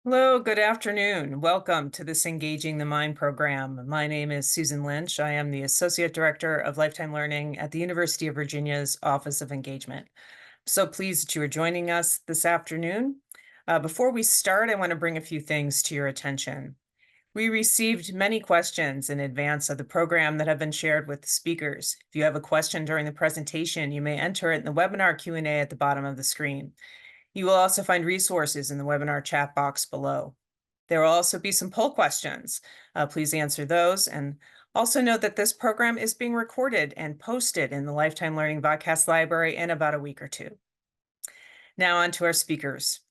Hello, good afternoon. Welcome to this Engaging the Mind program. My name is Susan Lynch. I am the Associate Director of Lifetime Learning at the University of Virginia's Office of Engagement. So pleased that you are joining us this afternoon. Before we start, I want to bring a few things to your attention. We received many questions in advance of the program that have been shared with the speakers. If you have a question during the presentation, you may enter it in the webinar Q&A at the bottom of the screen. You will also find resources in the webinar chat box below. There will also be some poll questions. Please answer those. And also note that this program is being recorded and posted in the Lifetime Learning Podcast Library in about a week or two. Now on to our speakers.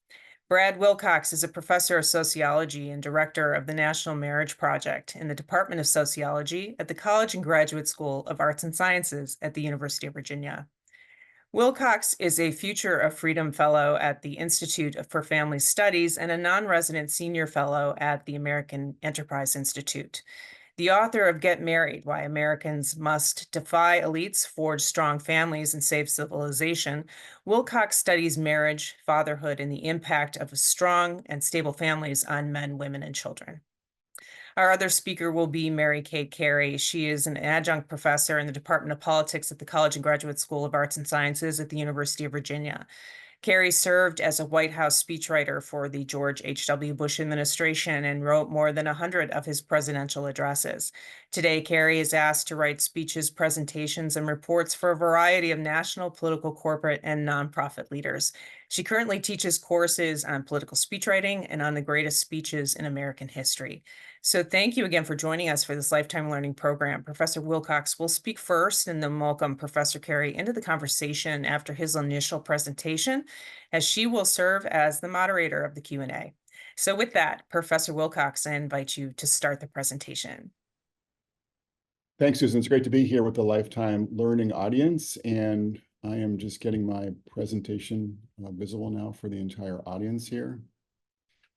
Brad Wilcox is a professor of sociology and director of the National Marriage Project in the Department of Sociology at the College and Graduate School of Arts and Sciences at the University of Virginia. Wilcox is a Future of Freedom Fellow at the Institute for Family Studies and a non-resident Senior Fellow at the American Enterprise Institute. The author of Get Married, Why Americans Must Defy Elites, Forge Strong Families, and Save Civilization, Wilcox studies marriage, fatherhood, and the impact of strong and stable families on men, women, and children. Our other speaker will be Mary Kay Cary. She is an adjunct professor in the Department of Politics at the College and Graduate School of Arts and Sciences at the University of Virginia. Cary served as a White House speechwriter for the George H.W. Bush administration and wrote more than 100 of his presidential addresses. Today, Cary is asked to write speeches, presentations, and reports for a variety of national, political, corporate, and nonprofit leaders. She currently teaches courses on political speechwriting and on the greatest speeches in American history. So thank you again for joining us for this Lifetime Learning program. Professor Wilcox will speak first and then welcome Professor Cary into the conversation after his initial presentation, as she will serve as the moderator of the Q&A. So with that, Professor Wilcox, I invite you to start the presentation. Thanks, Susan. It's great to be here with the Lifetime Learning audience, and I am just getting my presentation visible now for the entire audience here.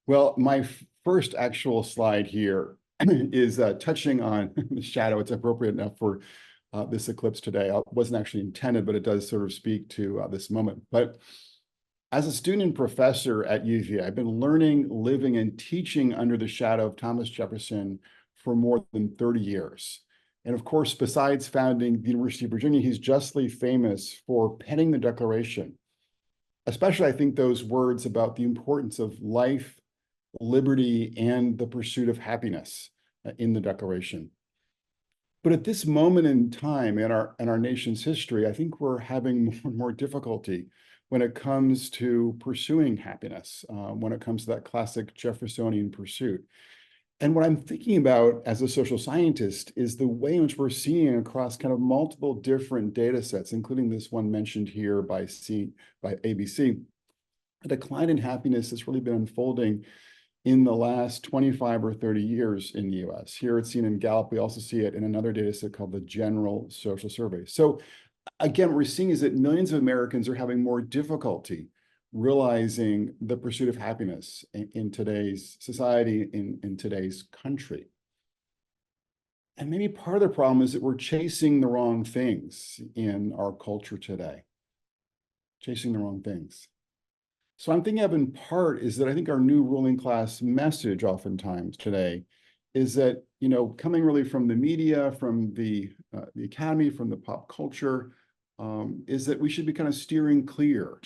Well, my first actual slide here is touching on the shadow. It's appropriate enough for this eclipse today. It wasn't actually intended, but it does sort of speak to this moment. But as a student and professor at UVA, I've been learning, living, and teaching under the shadow of Thomas Jefferson for more than 30 years. And of course, besides founding the University of Virginia, he's justly famous for penning the Declaration, especially, I think, those words about the importance of life, liberty, and the pursuit of happiness in the Declaration. But at this moment in time in our nation's history, I think we're having more and more difficulty when it comes to pursuing happiness, when it comes to that classic Jeffersonian pursuit. And what I'm thinking about as a social scientist is the way in which we're seeing across kind of multiple different data sets, including this one mentioned here by ABC, a decline in happiness that's really been unfolding in the last 25 or 30 years in the US. Here it's seen in Gallup. We also see it in another data set called the General Social Survey. So again, what we're seeing is that millions of Americans are having more difficulty realizing the pursuit of happiness in today's society, in today's country. And maybe part of the problem is that we're chasing the wrong things in our culture today, chasing the wrong things. So I'm thinking of in part is that I think our new ruling class message oftentimes today is that, you know, coming really from the media, from the academy, from the pop culture, is that we should be kind of steering clear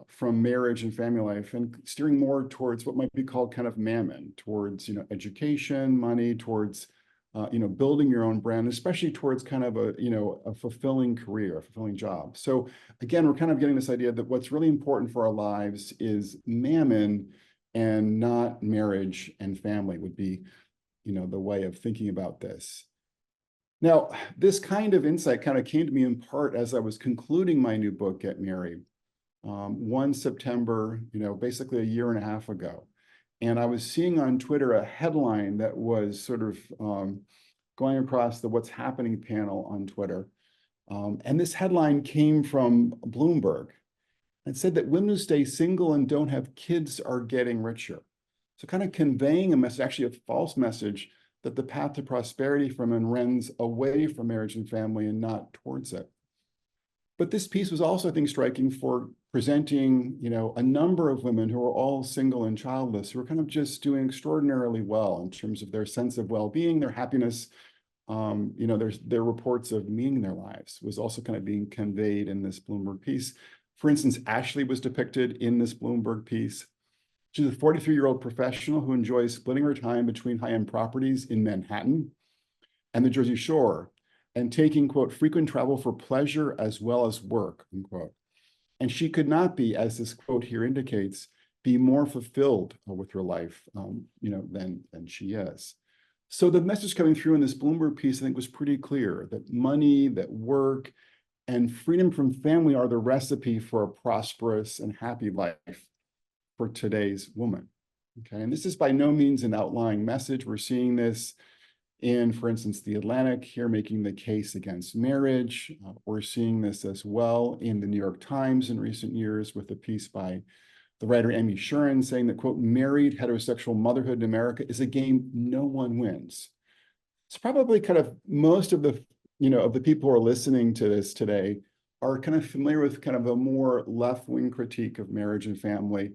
from marriage and family life and steering more towards what might be called kind of mammon, towards, you know, education, money, towards, you know, building your own brand, especially towards kind of a, you know, a fulfilling career, a fulfilling job. So again, we're kind of getting this idea that what's really important for our lives is mammon and not marriage and family would be, you know, the way of thinking about this. Now, this kind of insight kind of came to me in part as I was concluding my new book, Get Married, one September, you know, basically a year and a half ago. And I was seeing on Twitter a headline that was sort of going across the What's Happening panel on Twitter. And this headline came from Bloomberg. It said that women who stay single and don't have kids are getting richer. So kind of conveying a message, actually a false message, that the path to prosperity for men runs away from marriage and family and not towards it. But this piece was also, I think, striking for presenting, a number of women who are all single and childless, who are kind of just doing extraordinarily well in terms of their sense of well-being, their happiness. Their reports of meaning in their lives was also kind of being conveyed in this Bloomberg piece. For instance, Ashley was depicted in this Bloomberg piece. She's a 43-year-old professional who enjoys splitting her time between high-end properties in Manhattan and the Jersey Shore, and taking, quote, frequent travel for pleasure as well as work, unquote. And she could not be, as this quote here indicates, be more fulfilled with her life, than she is. So the message coming through in this Bloomberg piece, I think, was pretty clear that money, that work, and freedom from family are the recipe for a prosperous and happy life for today's woman. Okay, and this is by no means an outlying message. We're seeing this in, for instance, The Atlantic here making the case against marriage. We're seeing this as well in the New York Times in recent years with a piece by the writer Amy Shuren saying that, quote, married heterosexual motherhood in America is a game no one wins. It's probably kind of most of the, of the people who are listening to this today are kind of familiar with kind of a more left-wing critique of marriage and family,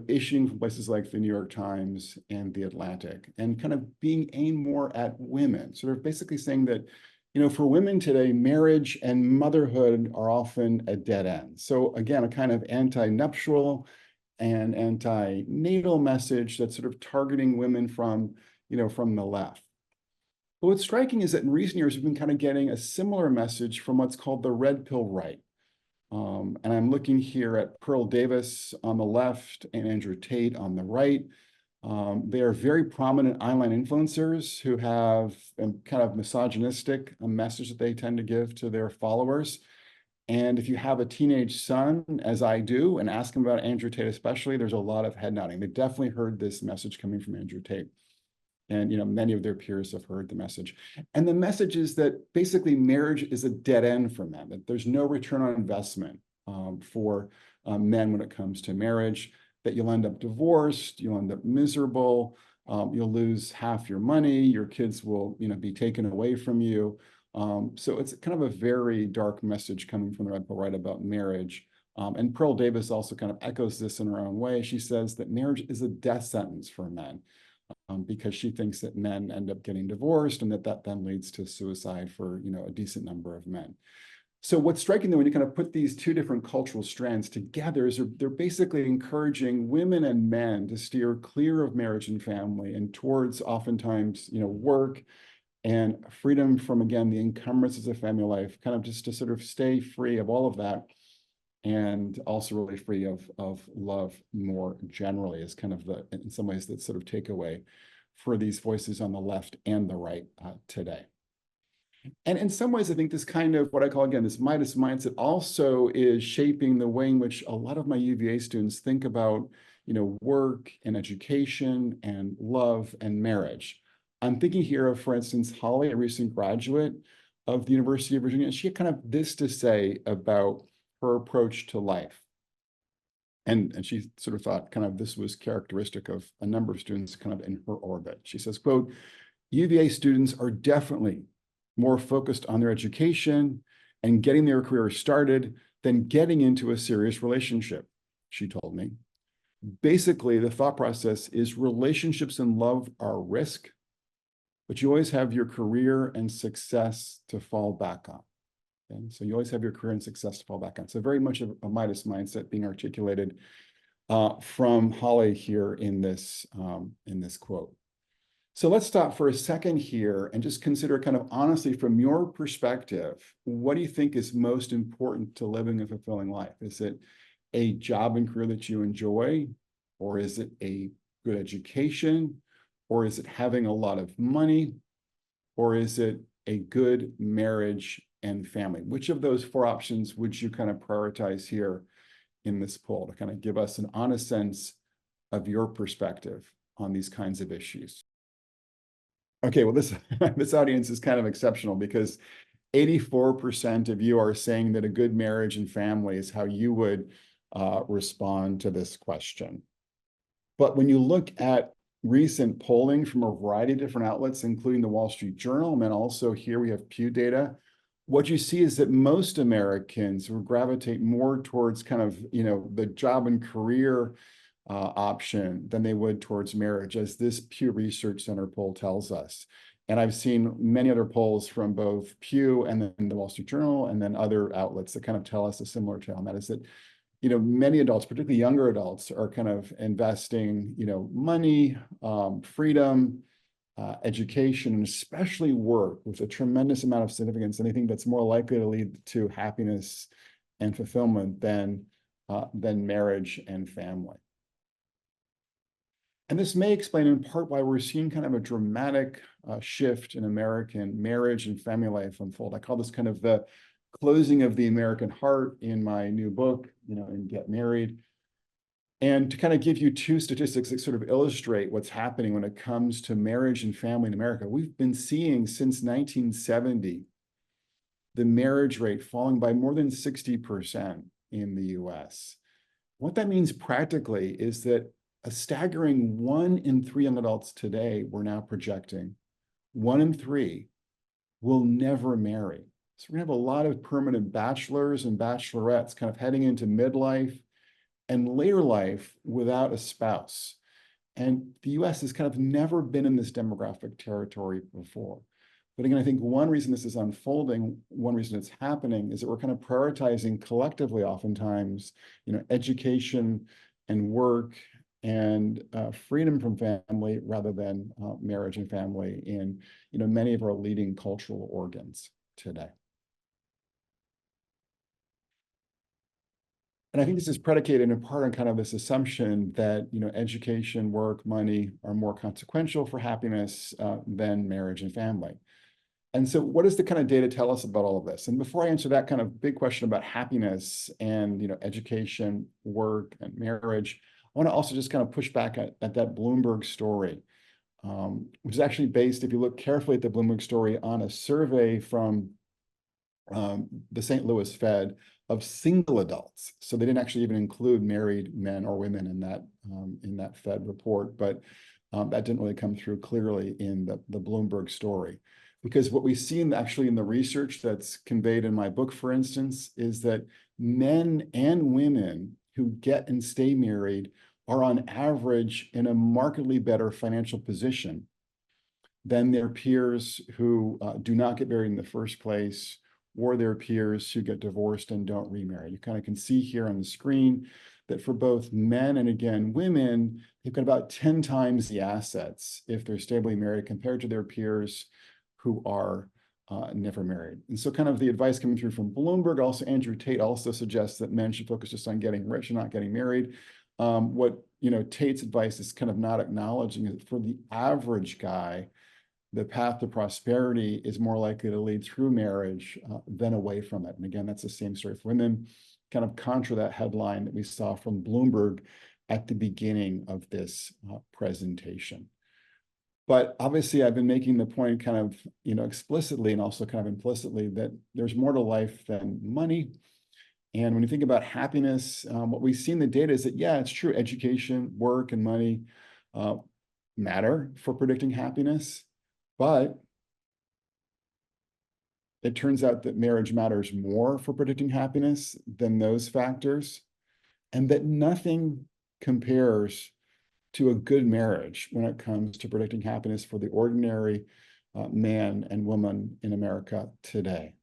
issuing from places like the New York Times and The Atlantic, and kind of being aimed more at women, sort of basically saying that, for women today, marriage and motherhood are often a dead end. So again, a kind of anti-nuptial and anti-natal message that's sort of targeting women from the left. But what's striking is that in recent years, we've been kind of getting a similar message from what's called the red pill right. And I'm looking here at Pearl Davis on the left and Andrew Tate on the right. They are very prominent online influencers who have a kind of misogynistic message that they tend to give to their followers. And if you have a teenage son, as I do, and ask him about Andrew Tate especially, there's a lot of head nodding. They definitely heard this message coming from Andrew Tate. And many of their peers have heard the message. And the message is that basically marriage is a dead end for men, that there's no return on investment for men when it comes to marriage, that you'll end up divorced, you'll end up miserable, you'll lose half your money, your kids will be taken away from you. So it's kind of a very dark message coming from the red pill right about marriage. And Pearl Davis also kind of echoes this in her own way. She says that marriage is a death sentence for men. Because she thinks that men end up getting divorced and that then leads to suicide for a decent number of men. So what's striking though, when you kind of put these two different cultural strands together, is they're basically encouraging women and men to steer clear of marriage and family and towards oftentimes work and freedom from, again, the encumbrances of family life, kind of just to sort of stay free of all of that. And also really free of love more generally is kind of in some ways, that sort of takeaway for these voices on the left and the right today. And in some ways, I think this kind of what I call, again, this Midas mindset also is shaping the way in which a lot of my UVA students think about, work and education and love and marriage. I'm thinking here of, for instance, Holly, a recent graduate of the University of Virginia. She had kind of this to say about her approach to life. And she sort of thought kind of this was characteristic of a number of students kind of in her orbit. She says, quote, UVA students are definitely more focused on their education and getting their career started than getting into a serious relationship, she told me. Basically, the thought process is relationships and love are a risk, but you always have your career and success to fall back on. And so you always have your career and success to fall back on. So very much of a Midas mindset being articulated from Holly here in this quote. So let's stop for a second here and just consider kind of honestly from your perspective, what do you think is most important to living a fulfilling life? Is it a job and career that you enjoy? Or is it a good education? Or is it having a lot of money? Or is it a good marriage and family? Which of those four options would you kind of prioritize here in this poll to kind of give us an honest sense of your perspective on these kinds of issues? Okay, well, this audience is kind of exceptional because 84% of you are saying that a good marriage and family is how you would respond to this question. But when you look at recent polling from a variety of different outlets, including the Wall Street Journal, and then also here we have Pew data what you see is that most Americans will gravitate more towards kind of, the job and career option than they would towards marriage, as this Pew Research Center poll tells us. And I've seen many other polls from both Pew and then the Wall Street Journal and then other outlets that kind of tell us a similar tale. And that is that, many adults, particularly younger adults, are kind of investing, money, freedom, education, and especially work with a tremendous amount of significance. And I think that's more likely to lead to happiness and fulfillment than marriage and family. And this may explain in part why we're seeing kind of a dramatic shift in American marriage and family life unfold. I call this kind of the closing of the American heart in my new book, in Get Married. And to kind of give you two statistics that sort of illustrate what's happening when it comes to marriage and family in America, we've been seeing since 1970 the marriage rate falling by more than 60% in the US. What that means practically is that a staggering 1 in 3 young adults today, we're now projecting, 1 in 3 will never marry. So we're gonna have a lot of permanent bachelors and bachelorettes kind of heading into midlife and later life without a spouse. And the US has kind of never been in this demographic territory before. But again, I think one reason this is unfolding, one reason it's happening, is that we're kind of prioritizing collectively oftentimes, education and work and freedom from family rather than marriage and family in, many of our leading cultural organs today. And I think this is predicated in part on kind of this assumption that, education, work, money are more consequential for happiness than marriage and family. And so what does the kind of data tell us about all of this? And before I answer that kind of big question about happiness and, education, work, and marriage, I want to also just kind of push back at that Bloomberg story, which is actually based, if you look carefully at the Bloomberg story, on a survey from the St. Louis Fed of single adults. So they didn't actually even include married men or women in that Fed report, but that didn't really come through clearly in the Bloomberg story. Because what we see actually in the research that's conveyed in my book, for instance, is that men and women who get and stay married are on average in a markedly better financial position than their peers who do not get married in the first place, or their peers who get divorced and don't remarry. You kind of can see here on the screen that for both men and again, women, they've got about 10 times the assets if they're stably married compared to their peers who are never married. And so kind of the advice coming through from Bloomberg, also Andrew Tate also suggests that men should focus just on getting rich and not getting married. What Tate's advice is kind of not acknowledging is for the average guy, the path to prosperity is more likely to lead through marriage than away from it. And again, that's the same story for women, kind of contra that headline that we saw from Bloomberg at the beginning of this presentation. But obviously, I've been making the point kind of, explicitly and also kind of implicitly that there's more to life than money. And when you think about happiness, what we see in the data is that, yeah, it's true, education, work, and money matter for predicting happiness. But it turns out that marriage matters more for predicting happiness than those factors, and that nothing compares to a good marriage when it comes to predicting happiness for the ordinary man and woman in America today.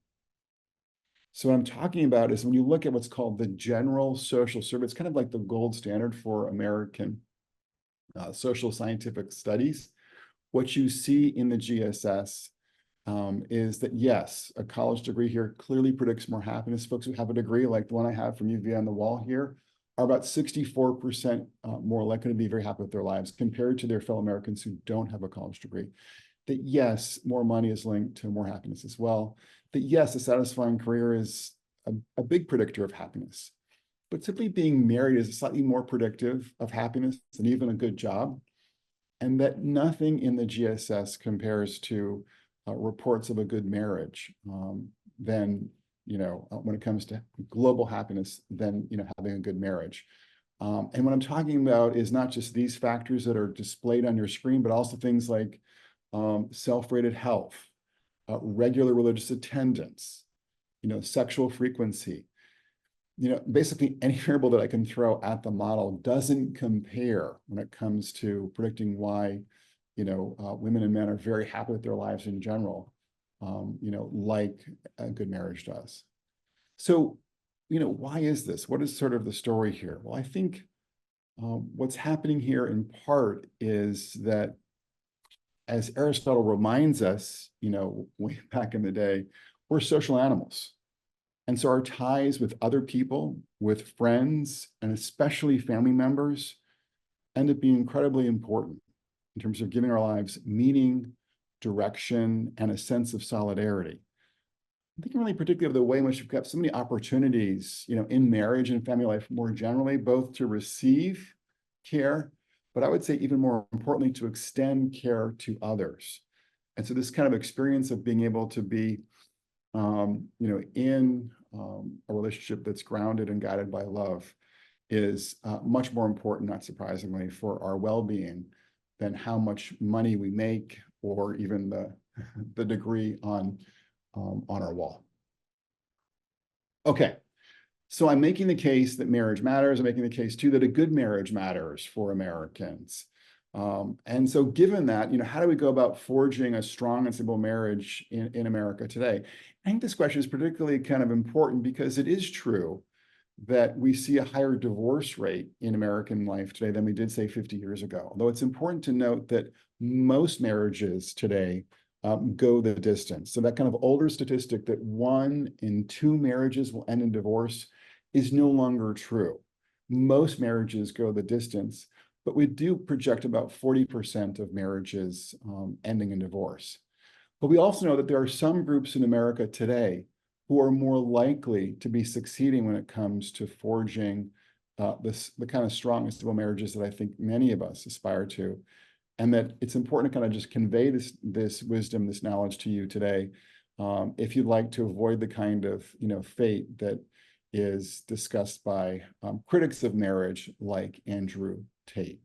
So what I'm talking about is when you look at what's called the general social survey, it's kind of like the gold standard for American social scientific studies. What you see in the GSS is that, yes, a college degree here clearly predicts more happiness. Folks who have a degree like the one I have from UVA on the wall here are about 64% more likely to be very happy with their lives compared to their fellow Americans who don't have a college degree. That yes, more money is linked to more happiness as well. That yes, a satisfying career is a big predictor of happiness. But simply being married is slightly more predictive of happiness than even a good job. And that nothing in the GSS compares to reports of a good marriage than, when it comes to global happiness, than, having a good marriage. And what I'm talking about is not just these factors that are displayed on your screen, but also things like self-rated health, regular religious attendance, sexual frequency, basically any variable that I can throw at the model doesn't compare when it comes to predicting why, women and men are very happy with their lives in general, like a good marriage does. So, why is this? What is sort of the story here? Well, I think what's happening here in part is that, as Aristotle reminds us, way back in the day, we're social animals. And so our ties with other people, with friends, and especially family members end up being incredibly important in terms of giving our lives meaning, direction, and a sense of solidarity. I'm thinking really particularly of the way in which we've got so many opportunities, in marriage and family life more generally, both to receive care, but I would say even more importantly, to extend care to others. And so this kind of experience of being able to be, in a relationship that's grounded and guided by love is much more important, not surprisingly, for our well-being than how much money we make or even the degree on our wall. Okay, so I'm making the case that marriage matters. I'm making the case too that a good marriage matters for Americans. And so given that, how do we go about forging a strong and stable marriage in America today? I think this question is particularly kind of important because it is true that we see a higher divorce rate in American life today than we did, say, 50 years ago. Although it's important to note that most marriages today go the distance. So that kind of older statistic that 1 in 2 marriages will end in divorce is no longer true. Most marriages go the distance, but we do project about 40% of marriages ending in divorce. But we also know that there are some groups in America today who are more likely to be succeeding when it comes to forging the kind of strong and stable marriages that I think many of us aspire to. And that it's important to kind of just convey this wisdom, this knowledge to you today, if you'd like to avoid the kind of fate that is discussed by critics of marriage like Andrew Tate.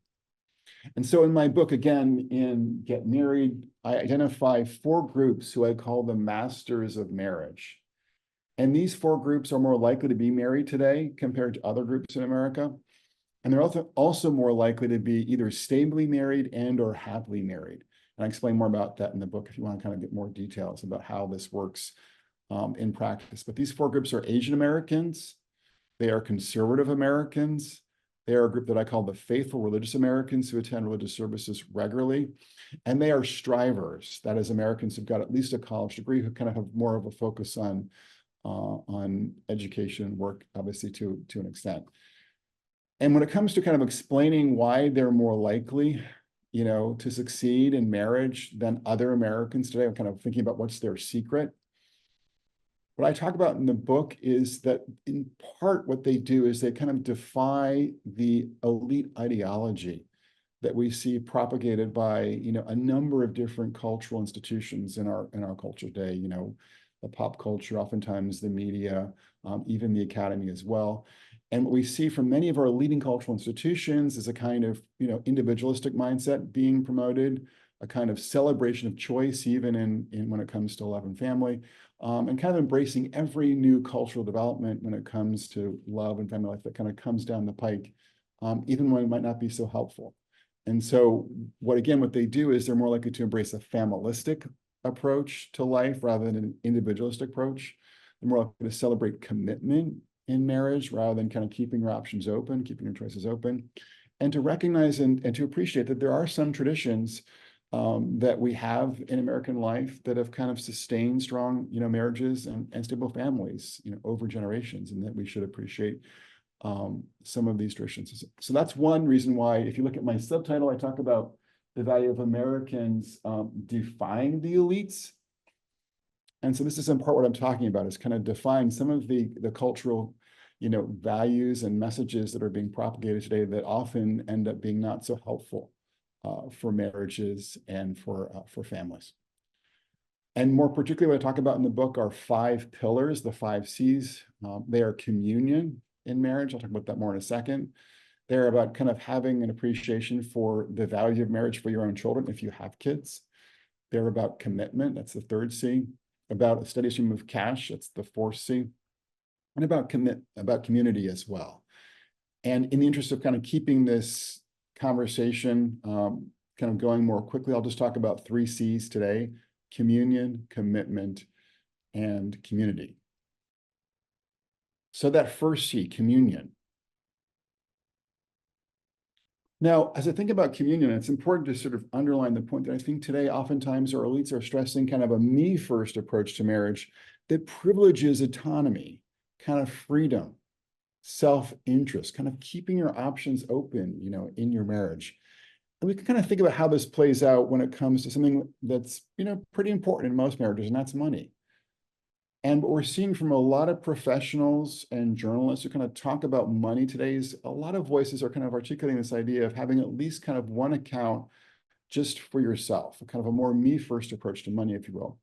And so in my book, again, in Get Married, I identify 4 groups who I call the masters of marriage. And these 4 groups are more likely to be married today compared to other groups in America. And they're also more likely to be either stably married and or happily married. And I explain more about that in the book if you want to kind of get more details about how this works in practice. But these 4 groups are Asian Americans, they are conservative Americans, they are a group that I call the faithful religious Americans who attend religious services regularly, and they are strivers, that is Americans who've got at least a college degree who kind of have more of a focus on education and work, obviously to an extent. And when it comes to kind of explaining why they're more likely, to succeed in marriage than other Americans today, I'm kind of thinking about what's their secret. What I talk about in the book is that in part what they do is they kind of defy the elite ideology that we see propagated by, a number of different cultural institutions in our culture today, the pop culture, oftentimes the media, even the academy as well. And what we see from many of our leading cultural institutions is a kind of, individualistic mindset being promoted, a kind of celebration of choice, even in when it comes to love and family, and kind of embracing every new cultural development when it comes to love and family life that kind of comes down the pike, even when it might not be so helpful. And so what they do is they're more likely to embrace a familistic approach to life rather than an individualistic approach. They're more likely to celebrate commitment in marriage rather than kind of keeping your options open, keeping your choices open, and to recognize and to appreciate that there are some traditions that we have in American life that have kind of sustained strong, marriages and stable families, over generations, and that we should appreciate some of these traditions. So that's one reason why, if you look at my subtitle, I talk about the value of Americans defying the elites. And so this is in part what I'm talking about, is kind of defying some of the cultural, values and messages that are being propagated today that often end up being not so helpful for marriages and for families. And more particularly, what I talk about in the book are 5 pillars, the 5 C's. They are communion in marriage. I'll talk about that more in a second. They're about kind of having an appreciation for the value of marriage for your own children if you have kids. They're about commitment. That's the 3rd C. about a steady stream of cash, that's the fourth C, and about community as well. And in the interest of kind of keeping this conversation kind of going more quickly, I'll just talk about three C's today: communion, commitment, and community. So that first C, communion. Now, as I think about communion, it's important to sort of underline the point that I think today, oftentimes our elites are stressing kind of a me-first approach to marriage that privileges autonomy, kind of freedom, self-interest, kind of keeping your options open, in your marriage. And we can kind of think about how this plays out when it comes to something that's, pretty important in most marriages, and that's money. And what we're seeing from a lot of professionals and journalists who kind of talk about money today is a lot of voices are kind of articulating this idea of having at least kind of one account just for yourself, kind of a more me-first approach to money, if you will.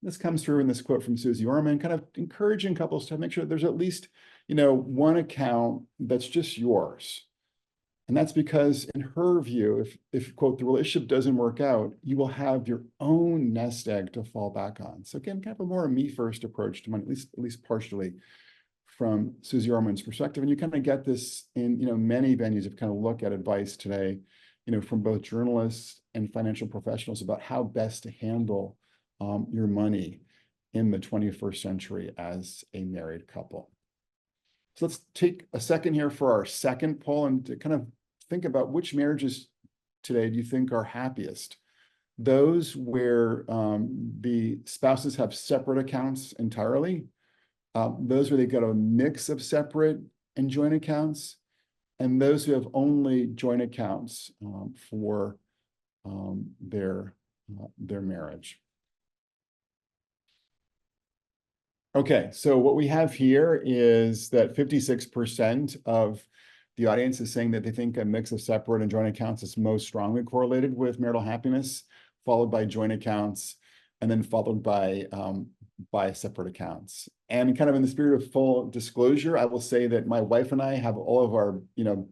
This comes through in this quote from Susie Orman, kind of encouraging couples to make sure that there's at least, one account that's just yours. And that's because in her view, if quote, the relationship doesn't work out, you will have your own nest egg to fall back on. So again, kind of a more me-first approach to money, at least partially from Susie Orman's perspective. And you kind of get this in, many venues of kind of look at advice today, from both journalists and financial professionals about how best to handle your money in the 21st century as a married couple. So let's take a second here for our second poll and to kind of think about which marriages today do you think are happiest? Those where the spouses have separate accounts entirely, those where they've got a mix of separate and joint accounts, and those who have only joint accounts for their marriage. Okay, so what we have here is that 56% of the audience is saying that they think a mix of separate and joint accounts is most strongly correlated with marital happiness, followed by joint accounts, and then followed by separate accounts. And kind of in the spirit of full disclosure, I will say that my wife and I have all of our,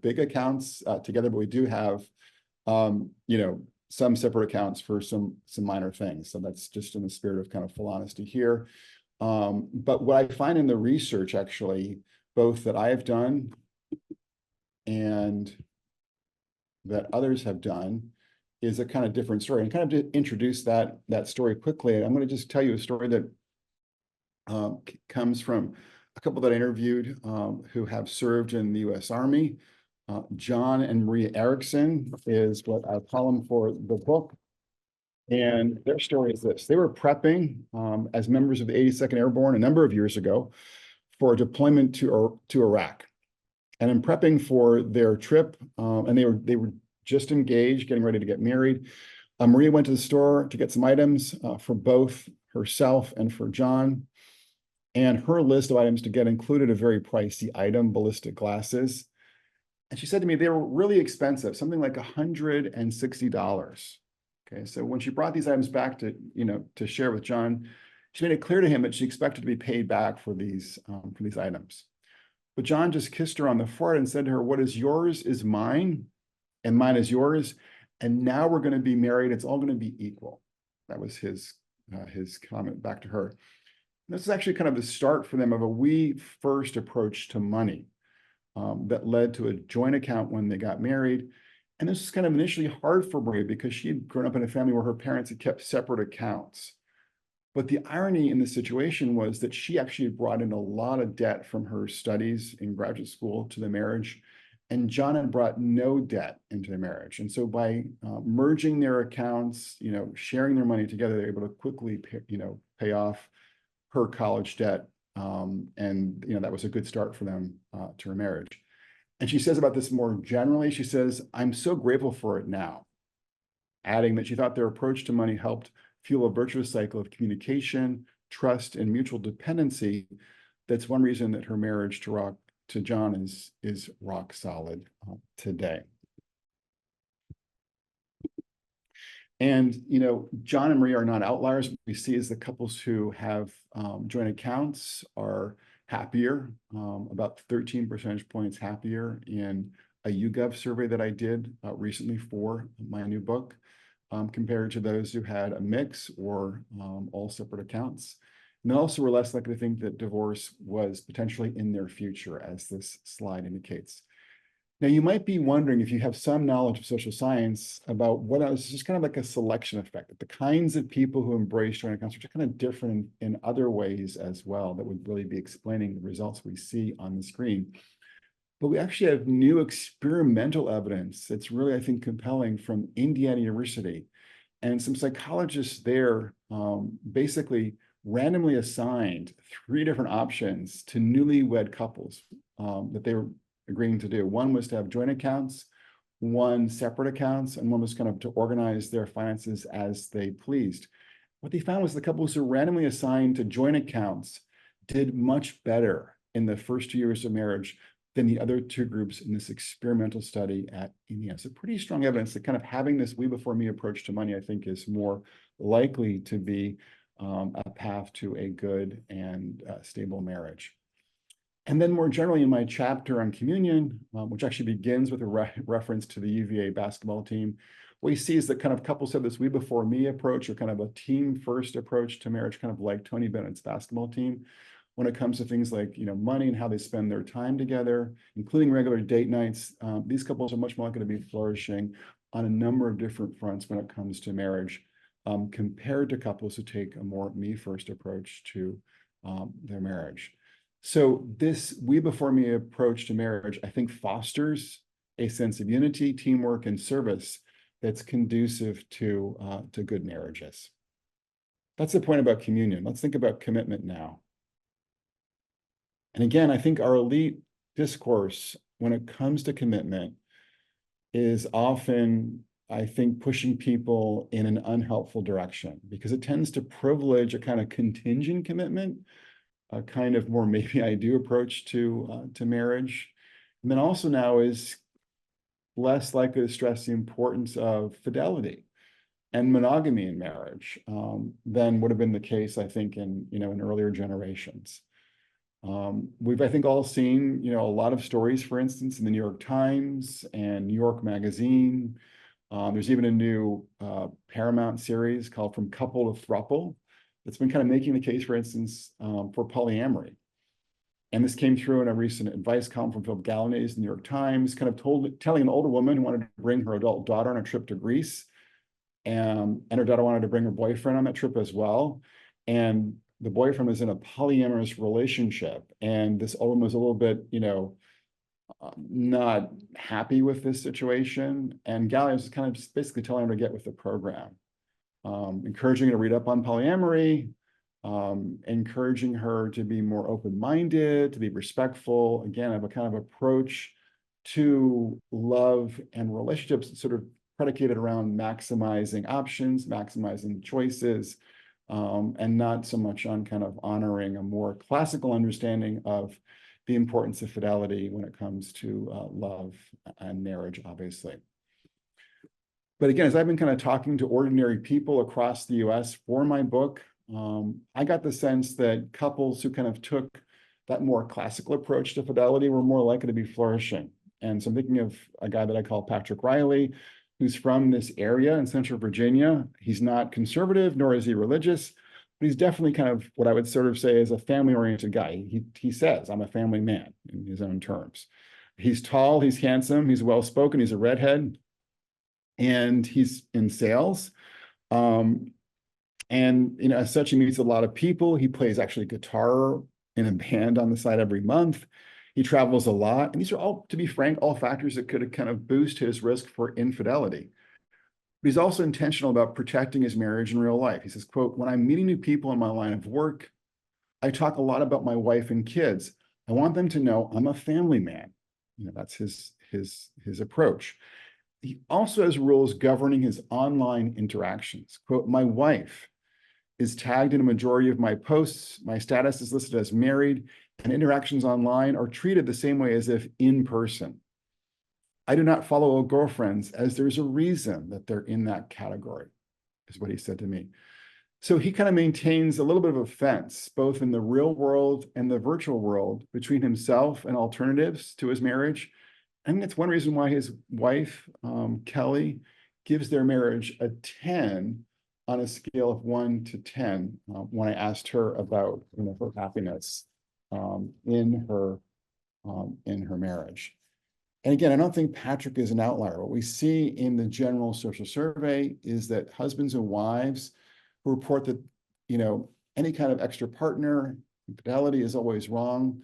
big accounts together, but we do have, some separate accounts for some minor things. So that's just in the spirit of kind of full honesty here. But what I find in the research, actually, both that I have done and that others have done, is a kind of different story. And kind of to introduce that story quickly, I'm going to just tell you a story that comes from a couple that I interviewed who have served in the U.S. Army. John and Maria Erickson is what I call them for the book. And their story is this: they were prepping as members of the 82nd Airborne a number of years ago for a deployment to Iraq. And in prepping for their trip, and they were just engaged, getting ready to get married, Maria went to the store to get some items for both herself and for John. And her list of items to get included a very pricey item, ballistic glasses. And she said to me, they were really expensive, something like $160. Okay, so when she brought these items back to share with John, she made it clear to him that she expected to be paid back for these items. But John just kissed her on the forehead and said to her, "What is yours is mine, and mine is yours. And now we're going to be married. It's all going to be equal." That was his comment back to her. And this is actually kind of the start for them of a we-first approach to money that led to a joint account when they got married. And this was kind of initially hard for Maria because she had grown up in a family where her parents had kept separate accounts. But the irony in the situation was that she actually brought in a lot of debt from her studies in graduate school to the marriage, and John had brought no debt into the marriage. And so by merging their accounts, sharing their money together, they're able to quickly pay off her college debt. And that was a good start for them to her marriage. And she says about this more generally, she says, "I'm so grateful for it now," adding that she thought their approach to money helped fuel a virtuous cycle of communication, trust, and mutual dependency. That's one reason that her marriage to John is rock solid today. And John and Maria are not outliers. What we see is the couples who have joint accounts are happier, about 13 percentage points happier in a YouGov survey that I did recently for my new book. compared to those who had a mix or all separate accounts. And they also were less likely to think that divorce was potentially in their future, as this slide indicates. Now, you might be wondering, if you have some knowledge of social science, about what else, just kind of like a selection effect. The kinds of people who embrace joint accounts are kind of different in other ways as well, that would really be explaining the results we see on the screen. But we actually have new experimental evidence that's really, I think, compelling from Indiana University. And some psychologists there basically randomly assigned 3 different options to newlywed couples that they were agreeing to do. One was to have joint accounts, one separate accounts, and one was kind of to organize their finances as they pleased. What they found was the couples who randomly assigned to joint accounts did much better in the first 2 years of marriage than the other 2 groups in this experimental study at Indiana. So pretty strong evidence that kind of having this we before me approach to money, I think, is more likely to be a path to a good and stable marriage. And then more generally, in my chapter on communion, which actually begins with a reference to the UVA basketball team, what we see is that kind of couples have this we before me approach, or kind of a team first approach to marriage, kind of like Tony Bennett's basketball team, when it comes to things like, money and how they spend their time together, including regular date nights. These couples are much more likely to be flourishing on a number of different fronts when it comes to marriage, compared to couples who take a more me first approach to their marriage. So this we before me approach to marriage, I think, fosters a sense of unity, teamwork, and service that's conducive to good marriages. That's the point about communion. Let's think about commitment now. And again, I think our elite discourse when it comes to commitment is often, I think, pushing people in an unhelpful direction, because it tends to privilege a kind of contingent commitment, a kind of more maybe I do approach to marriage. And then also now is less likely to stress the importance of fidelity and monogamy in marriage than would have been the case, I think, in earlier generations. We've, I think, all seen, a lot of stories, for instance, in the New York Times and New York Magazine. There's even a new Paramount series called From Couple to Throuple that's been kind of making the case, for instance, for polyamory. And this came through in a recent advice column from Philip Galanese in the New York Times, kind of telling an older woman who wanted to bring her adult daughter on a trip to Greece, and her daughter wanted to bring her boyfriend on that trip as well. And the boyfriend was in a polyamorous relationship, and this old woman was a little bit, not happy with this situation. And Galanese was kind of just basically telling her to get with the program. Encouraging her to read up on polyamory, encouraging her to be more open-minded, to be respectful, again, of a kind of approach to love and relationships sort of predicated around maximizing options, maximizing choices, and not so much on kind of honoring a more classical understanding of the importance of fidelity when it comes to love and marriage, obviously. But again, as I've been kind of talking to ordinary people across the US for my book, I got the sense that couples who kind of took that more classical approach to fidelity were more likely to be flourishing. And so I'm thinking of a guy that I call Patrick Riley, who's from this area in Central Virginia. He's not conservative, nor is he religious, but he's definitely kind of what I would sort of say is a family-oriented guy. He says, I'm a family man in his own terms. He's tall, he's handsome, he's well-spoken, he's a redhead, and he's in sales. And, as such, he meets a lot of people. He plays actually guitar in a band on the side every month. He travels a lot. And these are all, to be frank, all factors that could kind of boost his risk for infidelity. But he's also intentional about protecting his marriage in real life. He says, quote, when I'm meeting new people in my line of work, I talk a lot about my wife and kids. I want them to know I'm a family man. That's his approach. He also has rules governing his online interactions. Quote, my wife is tagged in a majority of my posts. My status is listed as married, and interactions online are treated the same way as if in person. I do not follow old girlfriends, as there's a reason that they're in that category, is what he said to me. So he kind of maintains a little bit of a fence, both in the real world and the virtual world, between himself and alternatives to his marriage. I think that's one reason why his wife, Kelly, gives their marriage a 10 on a scale of 1 to 10 when I asked her about her happiness in her marriage. And again, I don't think Patrick is an outlier. What we see in the general social survey is that husbands and wives who report that any kind of extra partner, infidelity is always wrong,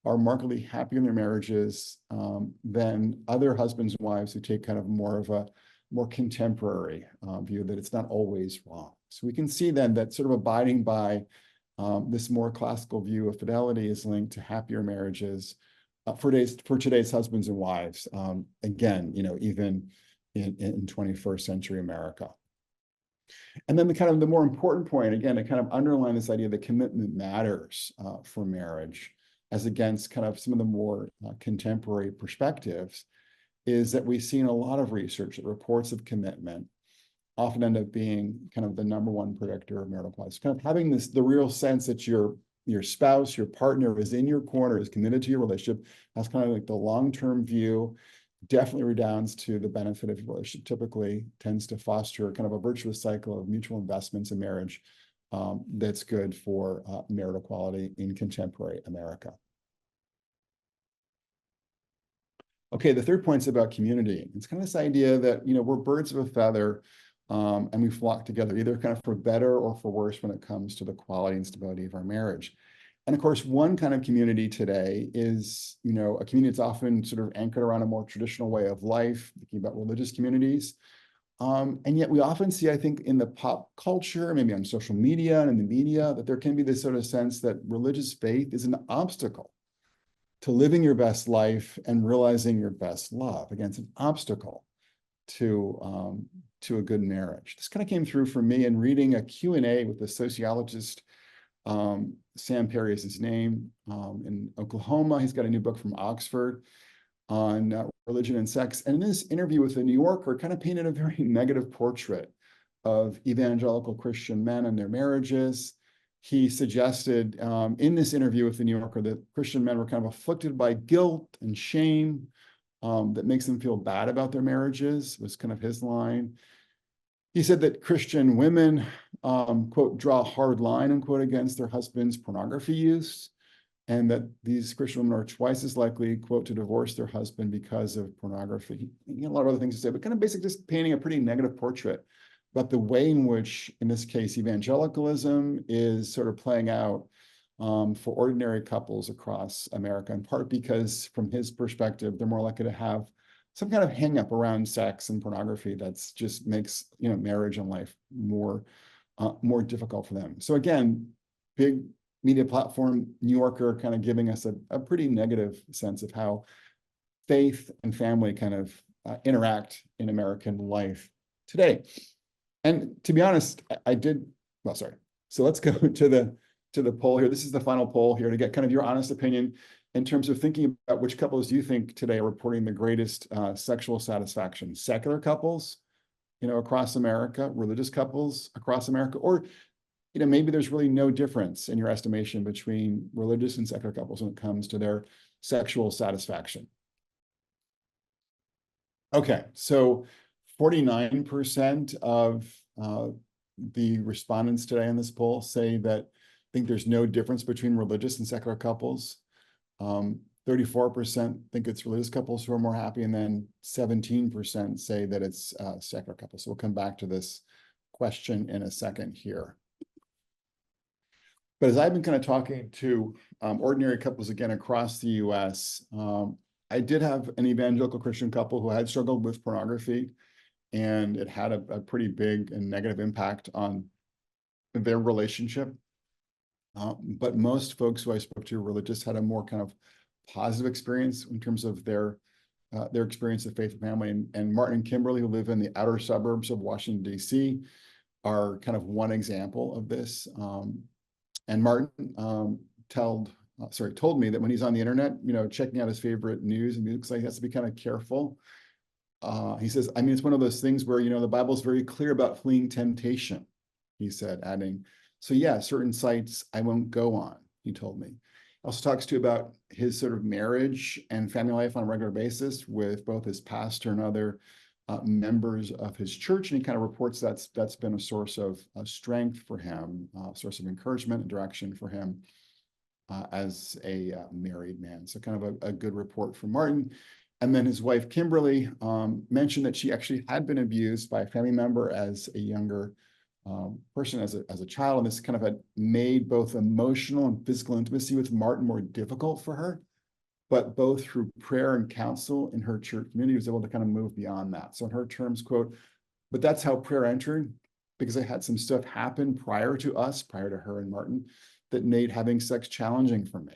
are markedly happier in their marriages than other husbands and wives who take kind of more of a more contemporary view that it's not always wrong. So we can see then that sort of abiding by this more classical view of fidelity is linked to happier marriages for today's husbands and wives. Again, even in 21st century America. And then the more important point, again, to kind of underline this idea that commitment matters for marriage, as against kind of some of the more contemporary perspectives, is that we've seen a lot of research that reports of commitment often end up being kind of the number one predictor of marital quality. Kind of having the real sense that your spouse, your partner is in your corner, is committed to your relationship. That's kind of like the long-term view, definitely redounds to the benefit of your relationship, typically tends to foster kind of a virtuous cycle of mutual investments in marriage that's good for marital quality in contemporary America. Okay, the third point is about community. It's kind of this idea that, we're birds of a feather and we flock together, either kind of for better or for worse when it comes to the quality and stability of our marriage. And of course, one kind of community today is, a community that's often sort of anchored around a more traditional way of life, thinking about religious communities. And yet we often see, I think, in the pop culture, maybe on social media and in the media, that there can be this sort of sense that religious faith is an obstacle to living your best life and realizing your best love. Again, it's an obstacle to a good marriage. This kind of came through for me in reading a Q&A with the sociologist, Sam Perry is his name, in Oklahoma. He's got a new book from Oxford on religion and sex. And in this interview with the New Yorker, kind of painted a very negative portrait of evangelical Christian men and their marriages. He suggested in this interview with the New Yorker that Christian men were kind of afflicted by guilt and shame that makes them feel bad about their marriages, was kind of his line. He said that Christian women, quote, draw a hard line, unquote, against their husband's pornography use, and that these Christian women are twice as likely, quote, to divorce their husband because of pornography. He had a lot of other things to say, but kind of basically just painting a pretty negative portrait about the way in which, in this case, evangelicalism is sort of playing out for ordinary couples across America, in part because, from his perspective, they're more likely to have some kind of hang up around sex and pornography that's just makes marriage and life more difficult for them. So again, big media platform, New Yorker, kind of giving us a pretty negative sense of how faith and family kind of interact in American life today. And to be honest, So let's go to the poll here. This is the final poll here to get kind of your honest opinion in terms of thinking about which couples do you think today are reporting the greatest sexual satisfaction: secular couples, across America, religious couples across America, or maybe there's really no difference in your estimation between religious and secular couples when it comes to their sexual satisfaction. Okay, so 49% of the respondents today in this poll say that think there's no difference between religious and secular couples. 34% think it's religious couples who are more happy, and then 17% say that it's secular couples. So we'll come back to this question in a second here. But as I've been kind of talking to ordinary couples again across the US, I did have an evangelical Christian couple who had struggled with pornography, and it had a pretty big and negative impact on their relationship. But most folks who I spoke to religious had a more kind of positive experience in terms of their experience of faith and family. And Martin and Kimberly, who live in the outer suburbs of Washington, D.C., are kind of one example of this. And Martin told me that when he's on the internet, checking out his favorite news and music site, he has to be kind of careful. He says, it's one of those things where, the Bible's very clear about fleeing temptation, he said, adding, so yeah, certain sites I won't go on, he told me. Also talks to you about his sort of marriage and family life on a regular basis with both his pastor and other members of his church, and he kind of reports that's been a source of strength for him, source of encouragement and direction for him as a married man. So kind of a good report from Martin. And then his wife, Kimberly, mentioned that she actually had been abused by a family member as a younger person, as a child. And this kind of had made both emotional and physical intimacy with Martin more difficult for her. But both through prayer and counsel in her church community, was able to kind of move beyond that. So in her terms, quote, "But that's how prayer entered, because I had some stuff happen prior to her and Martin, that made having sex challenging for me.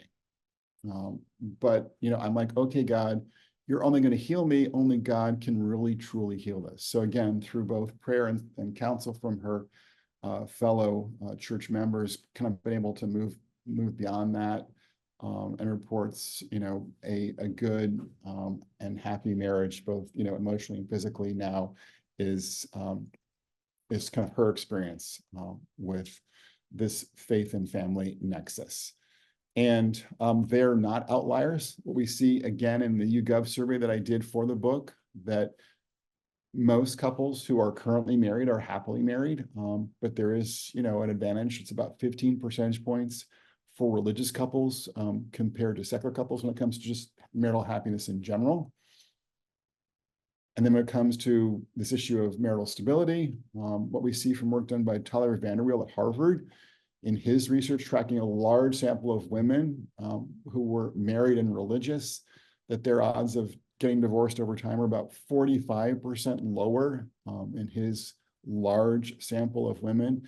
But, I'm like, okay, God, you're only going to heal me. Only God can really, truly heal this." So again, through both prayer and counsel from her fellow church members, kind of been able to move beyond that, and reports, a good and happy marriage, both, emotionally and physically now is kind of her experience with this faith and family nexus. And they're not outliers. What we see again in the YouGov survey that I did for the book, that most couples who are currently married are happily married, but there is, an advantage. It's about 15 percentage points for religious couples compared to secular couples when it comes to just marital happiness in general. And then when it comes to this issue of marital stability, what we see from work done by Tyler Vanderweel at Harvard in his research, tracking a large sample of women who were married and religious, that their odds of getting divorced over time are about 45% lower in his large sample of women.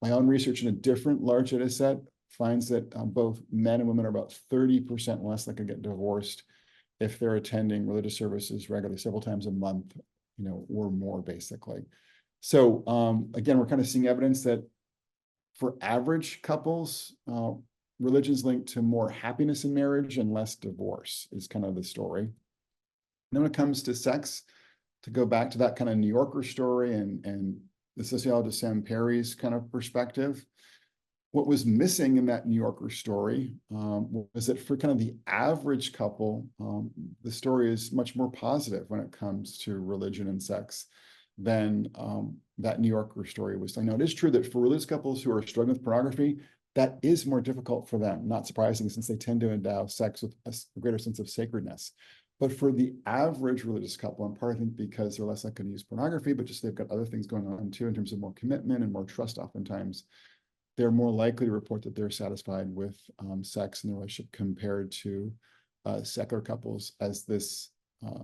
My own research in a different large data set finds that both men and women are about 30% less likely to get divorced if they're attending religious services regularly, several times a month, or more, basically. So again, we're kind of seeing evidence that for average couples, religion's linked to more happiness in marriage and less divorce, is kind of the story. And then when it comes to sex, to go back to that kind of New Yorker story and the sociologist Sam Perry's kind of perspective, what was missing in that New Yorker story was that for kind of the average couple, the story is much more positive when it comes to religion and sex than that New Yorker story was. I know it is true that for religious couples who are struggling with pornography, that is more difficult for them. Not surprising, since they tend to endow sex with a greater sense of sacredness. But for the average religious couple, in part, I think because they're less likely to use pornography, but just they've got other things going on too, in terms of more commitment and more trust oftentimes, they're more likely to report that they're satisfied with sex in the relationship compared to secular couples, as this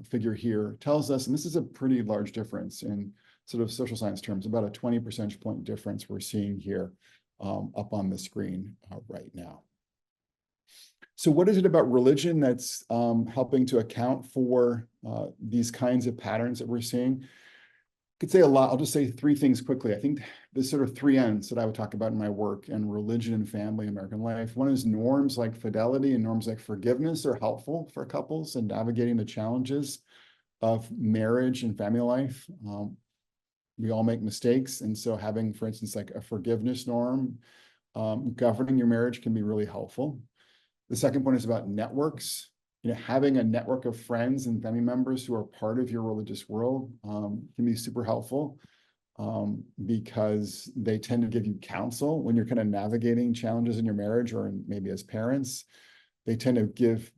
figure here tells us. And this is a pretty large difference in sort of social science terms, about a 20 percentage point difference we're seeing here up on the screen right now. So what is it about religion that's helping to account for these kinds of patterns that we're seeing? Could say a lot. I'll just say three things quickly. I think there's sort of three N's that I would talk about in my work and religion and family, American life. One is norms like fidelity and norms like forgiveness are helpful for couples in navigating the challenges of marriage and family life. We all make mistakes. And so having, for instance, like a forgiveness norm governing your marriage can be really helpful. The second point is about networks. Having a network of friends and family members who are part of your religious world can be super helpful because they tend to give you counsel when you're kind of navigating challenges in your marriage, or maybe as parents. They tend to give,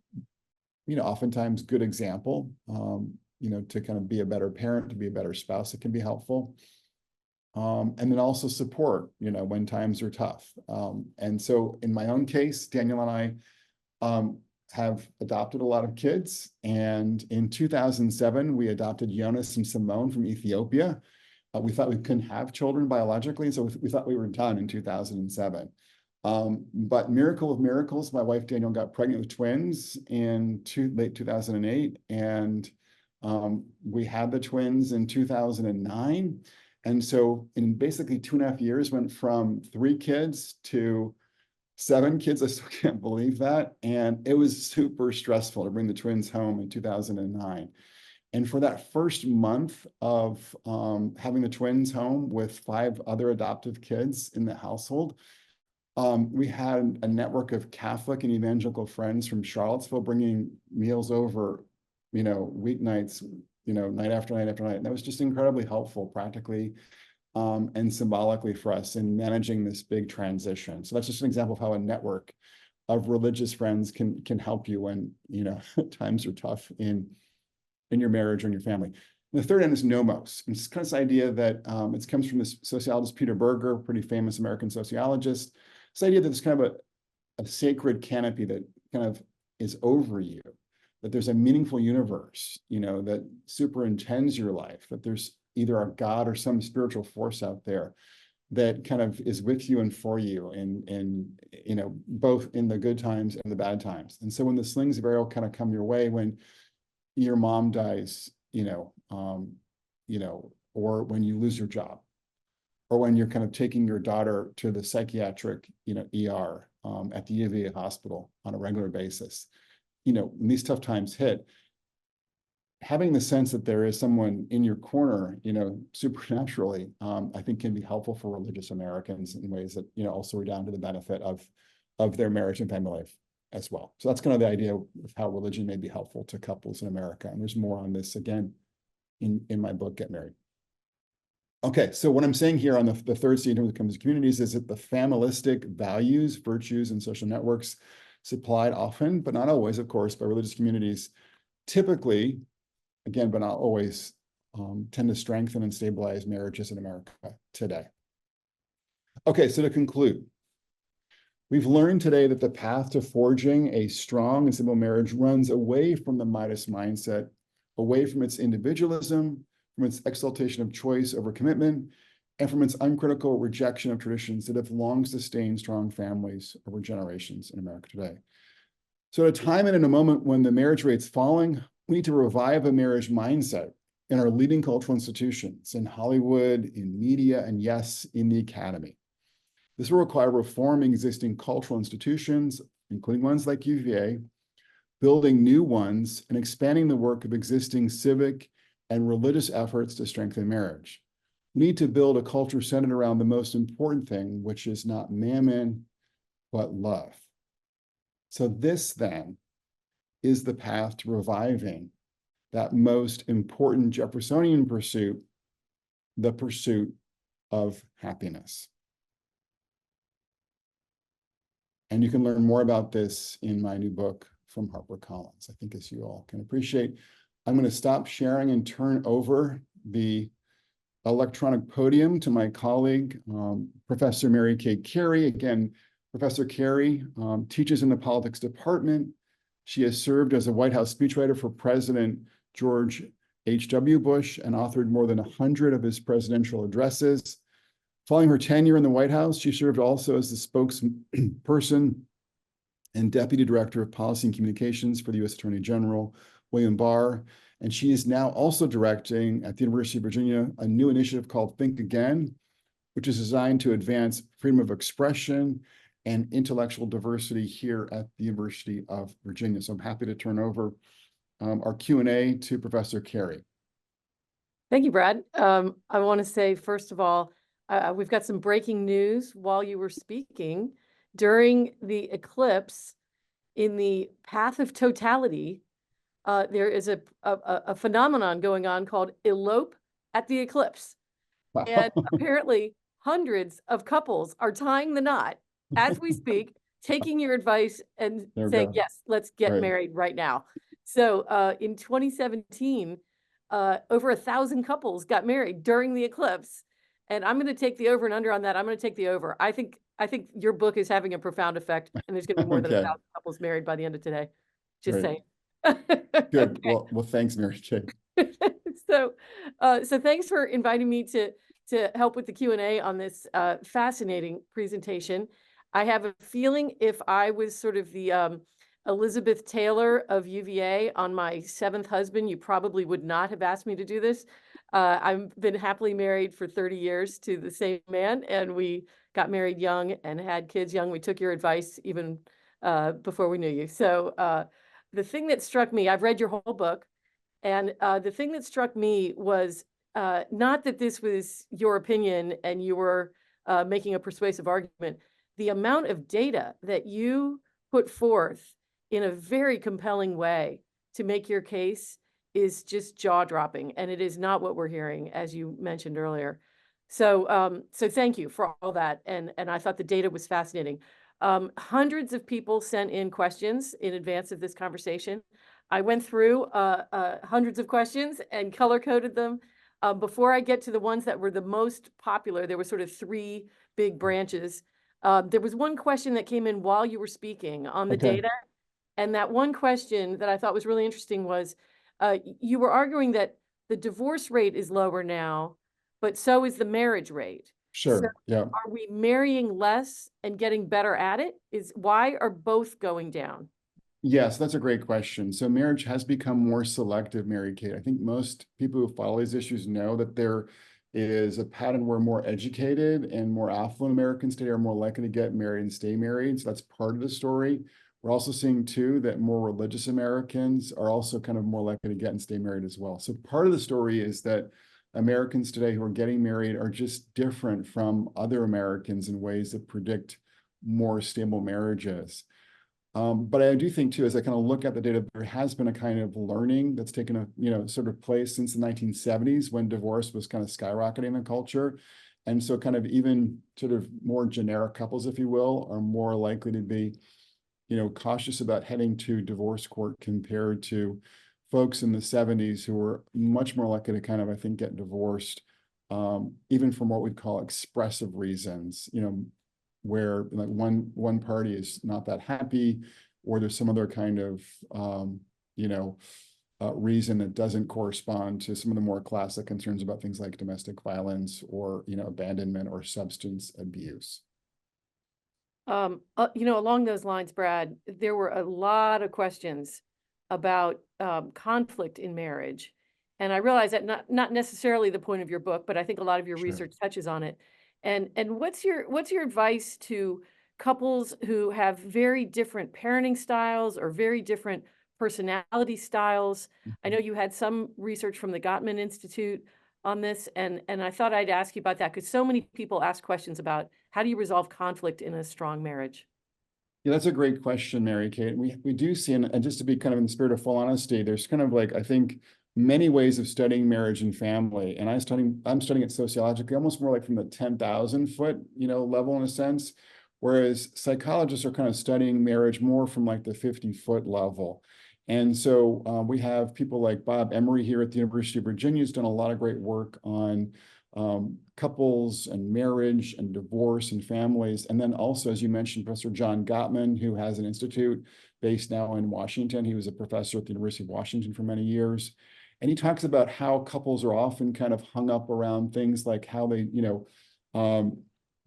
oftentimes good example, to kind of be a better parent, to be a better spouse. It can be helpful. And then also support, when times are tough. And so in my own case, Daniel and I have adopted a lot of kids. And in 2007, we adopted Jonas and Simone from Ethiopia. We thought we couldn't have children biologically, so we thought we were done in 2007. But miracle of miracles, my wife Danielle got pregnant with twins in late 2008. And we had the twins in 2009. And so in basically 2.5 years, went from 3 kids to 7 kids. I still can't believe that. And it was super stressful to bring the twins home in 2009. And for that first month of having the twins home with 5 other adoptive kids in the household, we had a network of Catholic and evangelical friends from Charlottesville bringing meals over, weeknights night after night after night. And that was just incredibly helpful practically and symbolically for us in managing this big transition. So that's just an example of how a network of religious friends can help you when, times are tough in your marriage or in your family. And the third end is nomos. And it's kind of this idea that it comes from this sociologist, Peter Berger, pretty famous American sociologist. This idea that there's kind of a sacred canopy that kind of is over you, that there's a meaningful universe, that superintends your life, that there's either a God or some spiritual force out there that kind of is with you and for you and both in the good times and the bad times. And so when the slings of arrow kind of come your way, when your mom dies, or when you lose your job, or when you're kind of taking your daughter to the psychiatric, ER at the UVA hospital on a regular basis, when these tough times hit, having the sense that there is someone in your corner, supernaturally, I think can be helpful for religious Americans in ways that, also redound to the benefit of their marriage and family life as well. So that's kind of the idea of how religion may be helpful to couples in America. And there's more on this again in my book, Get Married. Okay, so what I'm saying here on the third C in terms of comes to communities is that the familistic values, virtues, and social networks supplied often, but not always, of course, by religious communities, typically, again, but not always, tend to strengthen and stabilize marriages in America today. Okay, so to conclude, we've learned today that the path to forging a strong and simple marriage runs away from the Midas mindset, away from its individualism, from its exaltation of choice over commitment, and from its uncritical rejection of traditions that have long sustained strong families over generations in America today. So at a time and in a moment when the marriage rate's falling, we need to revive a marriage mindset in our leading cultural institutions, in Hollywood, in media, and yes, in the academy. This will require reforming existing cultural institutions, including ones like UVA, building new ones, and expanding the work of existing civic and religious efforts to strengthen marriage. We need to build a culture centered around the most important thing, which is not mammon, but love. So this then is the path to reviving that most important Jeffersonian pursuit, the pursuit of happiness. And you can learn more about this in my new book from HarperCollins, I think, as you all can appreciate. I'm going to stop sharing and turn over the electronic podium to my colleague, Professor Mary Kay Cary. Again, Professor Cary teaches in the politics department. She has served as a White House speechwriter for President George H.W. Bush and authored more than 100 of his presidential addresses. Following her tenure in the White House, she served also as the spokesperson and Deputy Director of Policy and Communications for the U.S. Attorney General, William Barr. And she is now also directing at the University of Virginia a new initiative called Think Again, which is designed to advance freedom of expression and intellectual diversity here at the University of Virginia. So I'm happy to turn over our Q&A to Professor Cary. Thank you, Brad. I want to say, first of all, we've got some breaking news while you were speaking. During the eclipse, in the path of totality, there is a phenomenon going on called elope at the eclipse. Wow. And apparently hundreds of couples are tying the knot as we speak, taking your advice and saying, yes, let's get married right now. So in 2017, over 1,000 couples got married during the eclipse. And I'm going to take the over and under on that. I'm going to take the over. I think your book is having a profound effect, and there's going to be more than 1,000 couples married by the end of today. Just saying. Good. Okay. Well, thanks, Mary Kay. So thanks for inviting me to help with the Q&A on this fascinating presentation. I have a feeling if I was sort of the Elizabeth Taylor of UVA on my 7th husband, you probably would not have asked me to do this. I've been happily married for 30 years to the same man, and we got married young and had kids young. We took your advice even before we knew you. So the thing that struck me, I've read your whole book, and the thing that struck me was not that this was your opinion and you were making a persuasive argument. The amount of data that you put forth in a very compelling way to make your case is just jaw-dropping, and it is not what we're hearing, as you mentioned earlier. So, so thank you for all that, and I thought the data was fascinating. Hundreds of people sent in questions in advance of this conversation. I went through hundreds of questions and color-coded them. Before I get to the ones that were the most popular, there were sort of three big branches. There was one question that came in while you were speaking on the Okay. data, and that one question that I thought was really interesting was, you were arguing that the divorce rate is lower now, but so is the marriage rate. So Sure. Yeah. are we marrying less and getting better at it? Why are both going down? Yes, that's a great question. So marriage has become more selective, Mary Kate. I think most people who follow these issues know that there is a pattern where more educated and more affluent Americans today are more likely to get married and stay married. So that's part of the story. We're also seeing too that more religious Americans are also kind of more likely to get and stay married as well. So part of the story is that Americans today who are getting married are just different from other Americans in ways that predict more stable marriages. But I do think too, as I kind of look at the data, there has been a kind of learning that's taken a, sort of place since the 1970s when divorce was kind of skyrocketing in the culture. And so kind of even sort of more generic couples, if you will, are more likely to be, cautious about heading to divorce court compared to folks in the 70s who were much more likely to kind of, I think, get divorced, even from what we'd call expressive reasons, where like one party is not that happy, or there's some other kind of reason that doesn't correspond to some of the more classic concerns about things like domestic violence or abandonment or substance abuse. Along those lines, Brad, there were a lot of questions about conflict in marriage. And I realize that not necessarily the point of your book, but I think a lot of your Sure. research touches on it. And what's your advice to couples who have very different parenting styles or very different personality styles? I know you had some research from the Gottman Institute on this, and I thought I'd ask you about that because so many people ask questions about how do you resolve conflict in a strong marriage? Yeah, that's a great question, Mary Kate. We do see, and just to be kind of in the spirit of full honesty, there's kind of like, I think, many ways of studying marriage and family. And I'm studying it sociologically, almost more like from the 10,000 foot, level in a sense, whereas psychologists are kind of studying marriage more from like the 50-foot level. And so we have people like Bob Emery here at the University of Virginia who's done a lot of great work on couples and marriage and divorce and families. And then also, as you mentioned, Professor John Gottman, who has an institute based now in Washington. He was a professor at the University of Washington for many years. And he talks about how couples are often kind of hung up around things like how they,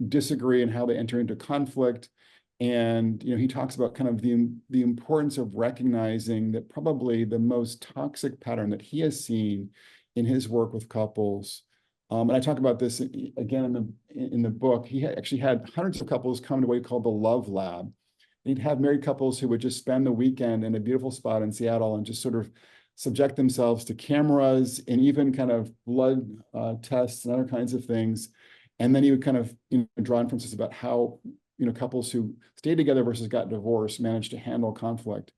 disagree and how they enter into conflict. And, he talks about kind of the importance of recognizing that probably the most toxic pattern that he has seen in his work with couples. And I talk about this again in the book. He actually had hundreds of couples come to what he called the Love Lab. He'd have married couples who would just spend the weekend in a beautiful spot in Seattle and just sort of subject themselves to cameras and even kind of blood tests and other kinds of things. And then he would kind of draw inferences about how couples who stayed together versus got divorced managed to handle conflict.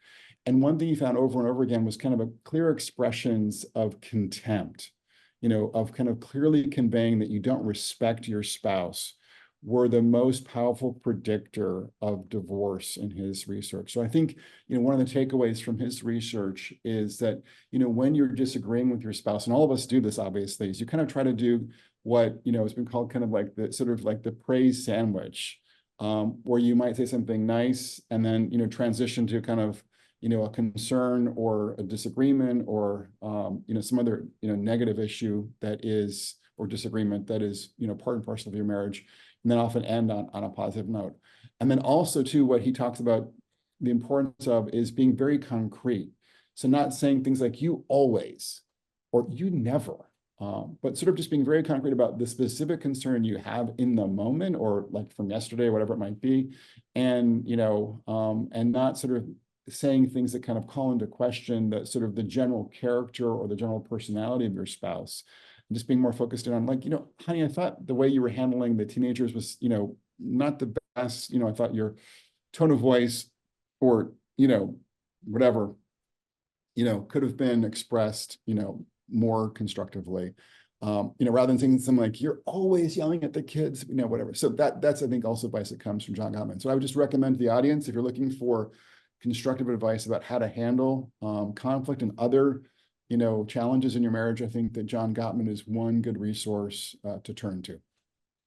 And one thing he found over and over again was kind of a clear expressions of contempt, of kind of clearly conveying that you don't respect your spouse, were the most powerful predictor of divorce in his research. So I think, one of the takeaways from his research is that, when you're disagreeing with your spouse, and all of us do this obviously, is you kind of try to do what, has been called kind of like the sort of like the praise sandwich, where you might say something nice and then, transition to kind of, a concern or a disagreement or, some other, negative issue that is, or disagreement that is, part and parcel of your marriage, and then often end on a positive note. And then also too, what he talks about the importance of is being very concrete. So not saying things like you always, or you never, but sort of just being very concrete about the specific concern you have in the moment, or like from yesterday, whatever it might be. And, and not sort of saying things that kind of call into question the sort of the general character or the general personality of your spouse. And just being more focused on like, honey, I thought the way you were handling the teenagers was, not the best. I thought your tone of voice or, whatever, could have been expressed, more constructively. Rather than saying something like, you're always yelling at the kids, whatever. So that's, I think, also advice that comes from John Gottman. So I would just recommend to the audience, if you're looking for constructive advice about how to handle conflict and other, challenges in your marriage, I think that John Gottman is one good resource to turn to.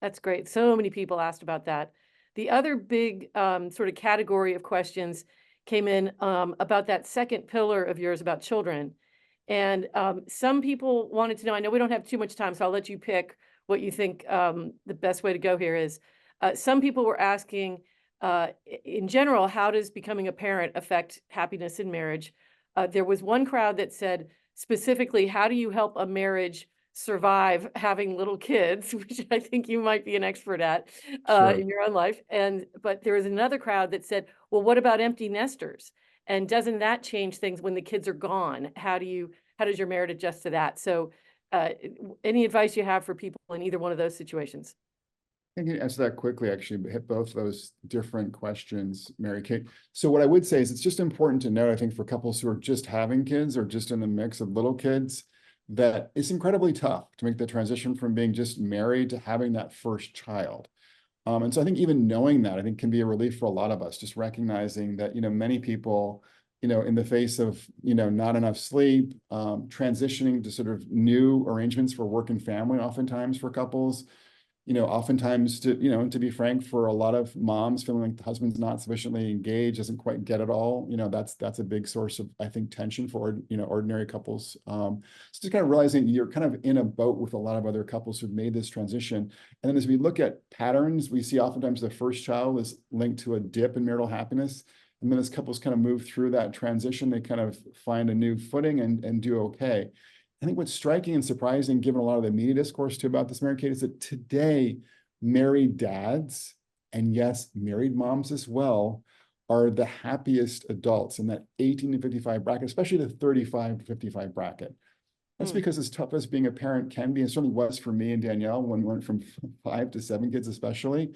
That's great. So many people asked about that. The other big sort of category of questions came in about that second pillar of yours about children. And some people wanted to know, I know we don't have too much time, so I'll let you pick what you think the best way to go here is. Some people were asking, in general, how does becoming a parent affect happiness in marriage? There was one crowd that said, specifically, how do you help a marriage survive having little kids, which I think you might be an expert at Sure. in your own life. But there was another crowd that said, well, what about empty nesters? And doesn't that change things when the kids are gone? How does your marriage adjust to that? So any advice you have for people in either one of those situations? I can answer that quickly, actually, hit both those different questions, Mary Kate. So what I would say is it's just important to note, I think, for couples who are just having kids or just in the mix of little kids, that it's incredibly tough to make the transition from being just married to having that first child. And so I think even knowing that, I think, can be a relief for a lot of us, just recognizing that, many people, in the face of, not enough sleep, transitioning to sort of new arrangements for work and family, oftentimes for couples, oftentimes to be frank, for a lot of moms feeling like the husband's not sufficiently engaged, doesn't quite get it all, that's a big source of, I think, tension for, ordinary couples. So just kind of realizing you're kind of in a boat with a lot of other couples who've made this transition. And then as we look at patterns, we see oftentimes the first child is linked to a dip in marital happiness. And then as couples kind of move through that transition, they kind of find a new footing and do okay. I think what's striking and surprising, given a lot of the media discourse too about this, Mary Kate, is that today married dads, and yes, married moms as well, are the happiest adults in that 18 to 55 bracket, especially the 35 to 55 bracket. That's because as tough as being a parent can be, and certainly was for me and Danielle when we went from 5 to 7 kids especially,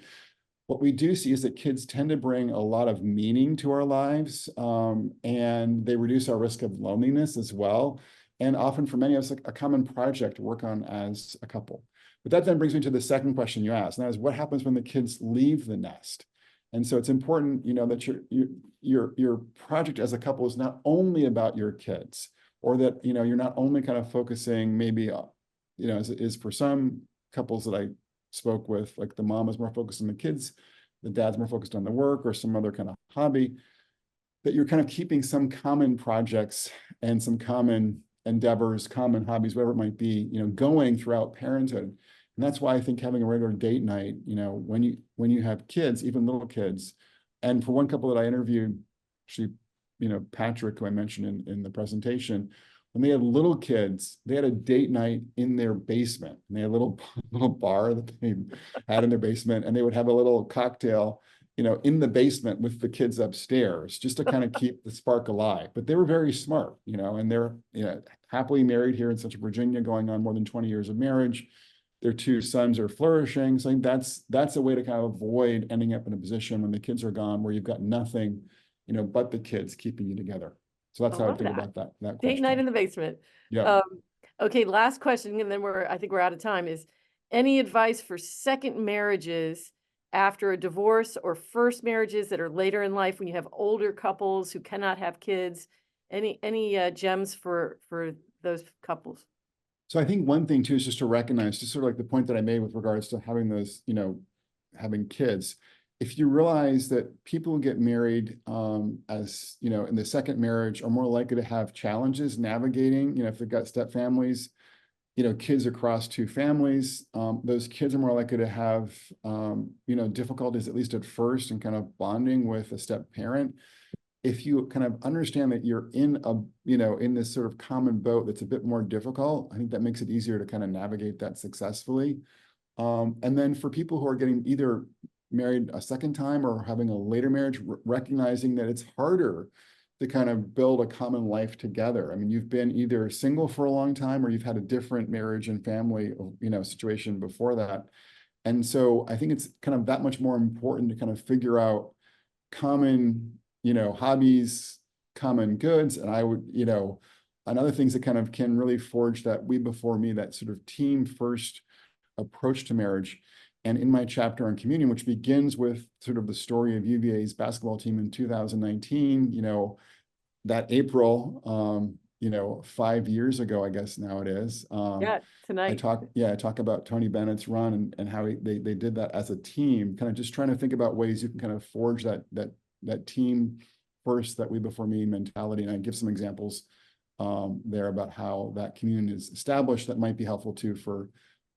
what we do see is that kids tend to bring a lot of meaning to our lives, and they reduce our risk of loneliness as well. And often for many of us, a common project to work on as a couple. But that then brings me to the second question you asked, and that is what happens when the kids leave the nest? And so it's important, that your project as a couple is not only about your kids, or that, you're not only kind of focusing maybe, as it is for some couples that I spoke with, like the mom is more focused on the kids, the dad's more focused on the work or some other kind of hobby, that you're kind of keeping some common projects and some common endeavors, common hobbies, whatever it might be, going throughout parenthood. And that's why I think having a regular date night, when you have kids, even little kids, and for one couple that I interviewed, actually, Patrick, who I mentioned in the presentation, when they had little kids, they had a date night in their basement. And they had a little bar that they had in their basement, and they would have a little cocktail, in the basement with the kids upstairs, just to kind of keep the spark alive. But they were very smart, and they're happily married here in Central Virginia, going on more than 20 years of marriage. Their 2 sons are flourishing. So I think that's a way to kind of avoid ending up in a position when the kids are gone, where you've got nothing, but the kids keeping you together. So that's how I think about that question. Date night in the basement. Yeah. Okay, last question, and then I think we're out of time, is any advice for second marriages after a divorce, or first marriages that are later in life when you have older couples who cannot have kids? Any gems for those couples? So I think one thing too is just to recognize, just sort of like the point that I made with regards to having those, having kids. If you realize that people who get married as, in the second marriage are more likely to have challenges navigating, if they've got step families, kids across 2 families, those kids are more likely to have, difficulties, at least at first, in kind of bonding with a step parent. If you kind of understand that you're in a, in this sort of common boat that's a bit more difficult, I think that makes it easier to kind of navigate that successfully. And then for people who are getting either married a second time or having a later marriage, recognizing that it's harder to kind of build a common life together. I mean, you've been either single for a long time, or you've had a different marriage and family, situation before that. And so I think it's kind of that much more important to kind of figure out common, hobbies, common goods. And I would, and other things that kind of can really forge that we before me, that sort of team first approach to marriage. And in my chapter on communion, which begins with sort of the story of UVA's basketball team in 2019, that April, 5 years ago, I guess now it is. Yeah, tonight. I talk about Tony Bennett's run and how they did that as a team, kind of just trying to think about ways you can kind of forge that team first, that we before me mentality. And I give some examples there about how that communion is established that might be helpful too for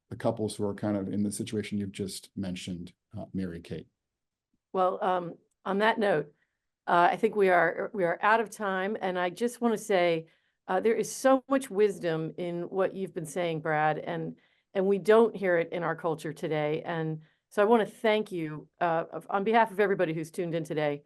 the couples who are kind of in the situation you've just mentioned, Mary Kate. Well, on that note, I think we are out of time, and I just want to say there is so much wisdom in what you've been saying, Brad, and we don't hear it in our culture today. And so I want to thank you on behalf of everybody who's tuned in today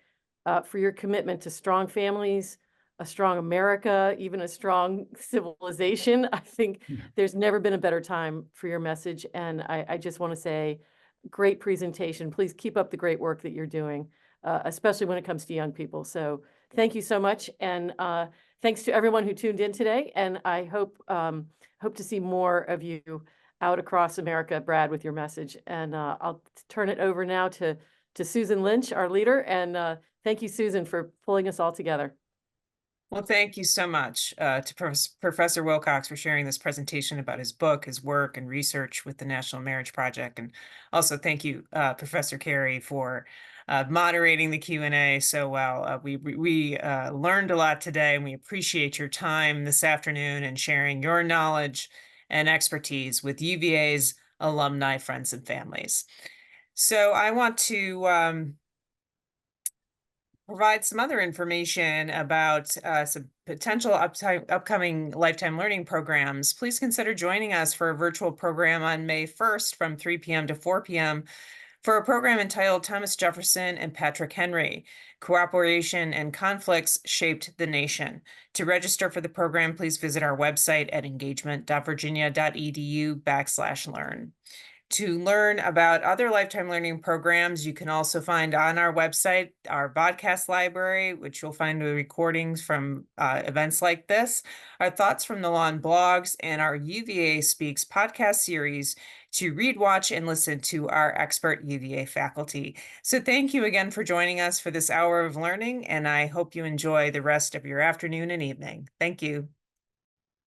for your commitment to strong families, a strong America, even a strong civilization. I think there's never been a better time for your message. And I just want to say, great presentation. Please keep up the great work that you're doing, especially when it comes to young people. So thank you so much. And thanks to everyone who tuned in today. And I hope to see more of you out across America, Brad, with your message. And I'll turn it over now to Susan Lynch, our leader. And thank you, Susan, for pulling us all together. Well, thank you so much to Professor Wilcox for sharing this presentation about his book, his work, and research with the National Marriage Project. And also thank you, Professor Cary, for moderating the Q&A so well. We learned a lot today, and we appreciate your time this afternoon and sharing your knowledge and expertise with UVA's alumni, friends, and families. So I want to provide some other information about some potential upcoming lifetime learning programs. Please consider joining us for a virtual program on May 1st from 3 p.m. to 4 p.m. for a program entitled Thomas Jefferson and Patrick Henry, Cooperation and Conflicts Shaped the Nation. To register for the program, please visit our website at engagement.virginia.edu/learn. To learn about other lifetime learning programs, you can also find on our website our podcast library, which you'll find the recordings from events like this, our Thoughts from the Lawn blogs, and our UVA Speaks podcast series to read, watch, and listen to our expert UVA faculty. So thank you again for joining us for this hour of learning, and I hope you enjoy the rest of your afternoon and evening. Thank you.